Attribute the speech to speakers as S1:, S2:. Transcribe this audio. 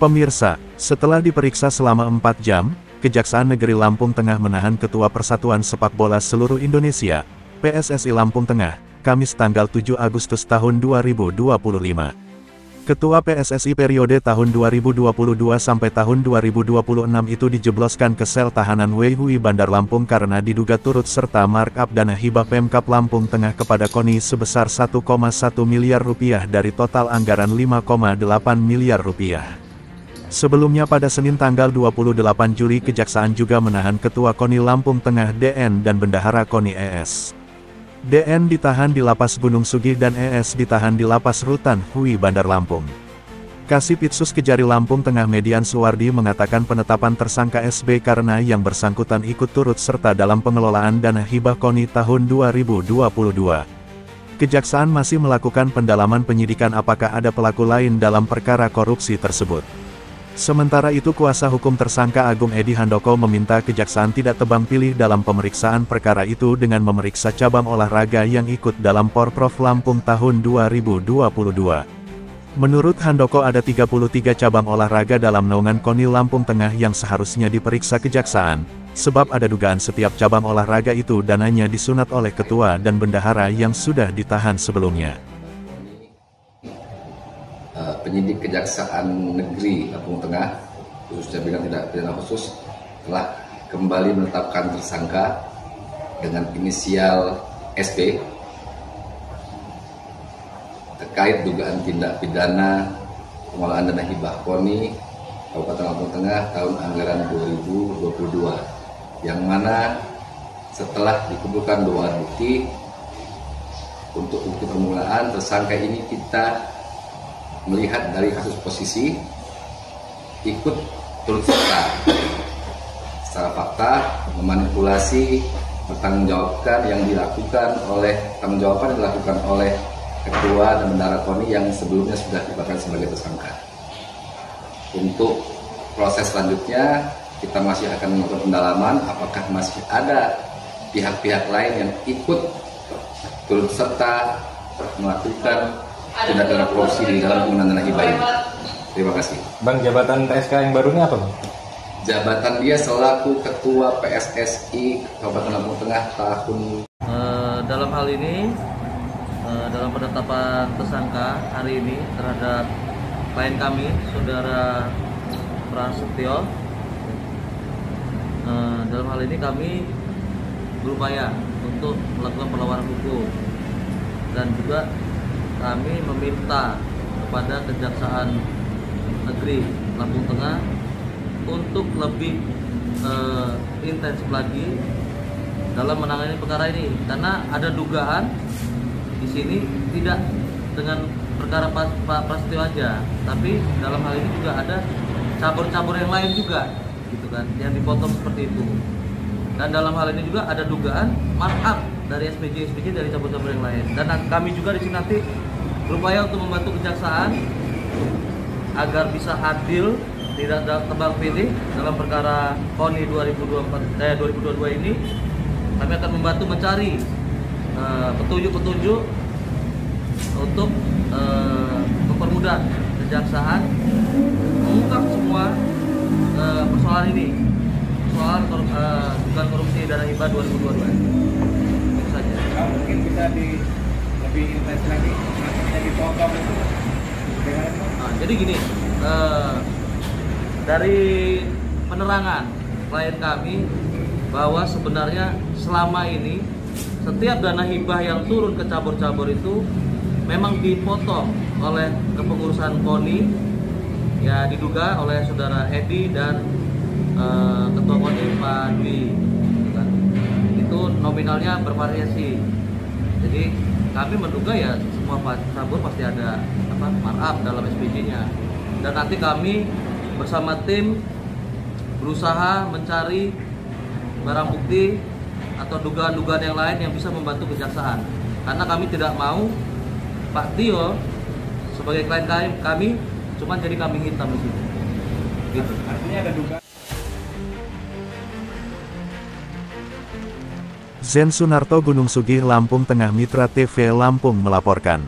S1: Pemirsa, setelah diperiksa selama 4 jam, Kejaksaan Negeri Lampung Tengah menahan Ketua Persatuan Sepak Bola Seluruh Indonesia, PSSI Lampung Tengah, Kamis tanggal 7 Agustus tahun 2025. Ketua PSSI periode tahun 2022 sampai tahun 2026 itu dijebloskan ke sel tahanan WHUI Bandar Lampung karena diduga turut serta markup dana hibah Pemkab Lampung Tengah kepada KONI sebesar 1,1 miliar rupiah dari total anggaran 5,8 miliar rupiah. Sebelumnya pada Senin tanggal 28 Juli Kejaksaan juga menahan Ketua KONI Lampung Tengah DN dan Bendahara KONI ES. DN ditahan di Lapas Gunung Sugih dan ES ditahan di Lapas Rutan HUI Bandar Lampung. Kasipitsus Kejari Lampung Tengah Median Suwardi mengatakan penetapan tersangka SB karena yang bersangkutan ikut turut serta dalam pengelolaan dana hibah KONI tahun 2022. Kejaksaan masih melakukan pendalaman penyidikan apakah ada pelaku lain dalam perkara korupsi tersebut. Sementara itu kuasa hukum tersangka Agung Edi Handoko meminta Kejaksaan tidak tebang pilih dalam pemeriksaan perkara itu dengan memeriksa cabang olahraga yang ikut dalam Porprov Lampung tahun 2022. Menurut Handoko ada 33 cabang olahraga dalam naungan KONI Lampung Tengah yang seharusnya diperiksa Kejaksaan, sebab ada dugaan setiap cabang olahraga itu dananya disunat oleh ketua dan bendahara yang sudah ditahan sebelumnya.
S2: Penyidik Kejaksaan Negeri Lampung Tengah, khususnya bidang tindak pidana khusus, telah kembali menetapkan tersangka dengan inisial SB terkait dugaan tindak pidana pengelolaan dana hibah KONI Kabupaten Lampung Tengah tahun anggaran 2022, yang mana setelah dikumpulkan 2 alat bukti untuk bukti permulaan, tersangka ini kita melihat dari kasus posisi ikut turut serta secara fakta memanipulasi pertanggungjawaban yang dilakukan oleh ketua dan bendahara KONI yang sebelumnya sudah ditetapkan sebagai tersangka. Untuk proses selanjutnya kita masih akan melakukan pendalaman apakah masih ada pihak-pihak lain yang ikut turut serta melakukan tindak pidana korupsi di dalam penggunaan dana hibah ini. Terima kasih.
S3: Bang, jabatan PSK yang baru ini apa, Bang?
S2: Jabatan dia selaku Ketua PSSI Kabupaten Lampung Tengah tahun.
S4: Dalam hal ini, dalam penetapan tersangka hari ini terhadap klien kami, Saudara Prasetyo, dalam hal ini kami berupaya untuk melakukan perlawanan hukum dan juga kami meminta kepada Kejaksaan Negeri Lampung Tengah untuk lebih intensif lagi dalam menangani perkara ini, karena ada dugaan di sini tidak dengan perkara Pak Prasetyo aja, tapi dalam hal ini juga ada cabur-cabur yang lain juga, gitu kan, yang dipotong seperti itu. Dan dalam hal ini juga ada dugaan markup dari SPJ dari cabur-cabur yang lain. Dan kami juga di sini nanti berupaya untuk membantu Kejaksaan agar bisa adil, tidak tebang pilih dalam perkara KONI 2022 ini. Kami akan membantu mencari petunjuk-petunjuk untuk mempermudah Kejaksaan mengungkap semua persoalan ini, soal dugaan korupsi dana hibah 2022. Itu saja.
S3: Mungkin bisa lebih intens lagi.
S4: Jadi gini, dari penerangan klien kami bahwa sebenarnya selama ini setiap dana hibah yang turun ke cabur-cabur itu memang dipotong oleh kepengurusan KONI, ya diduga oleh Saudara Edi dan Ketua KONI Pak Dwi. Itu nominalnya bervariasi. Jadi kami menduga ya semua cabur pasti ada markup dalam SPJ-nya. Dan nanti kami bersama tim berusaha mencari barang bukti atau dugaan-dugaan yang lain yang bisa membantu Kejaksaan. Karena kami tidak mau Pak Tio sebagai klien kami cuma jadi kambing hitam di sini. Gitu.
S3: Artinya ada dugaan.
S1: Zen Sunarto, Gunung Sugih, Lampung Tengah. Mitra TV Lampung melaporkan.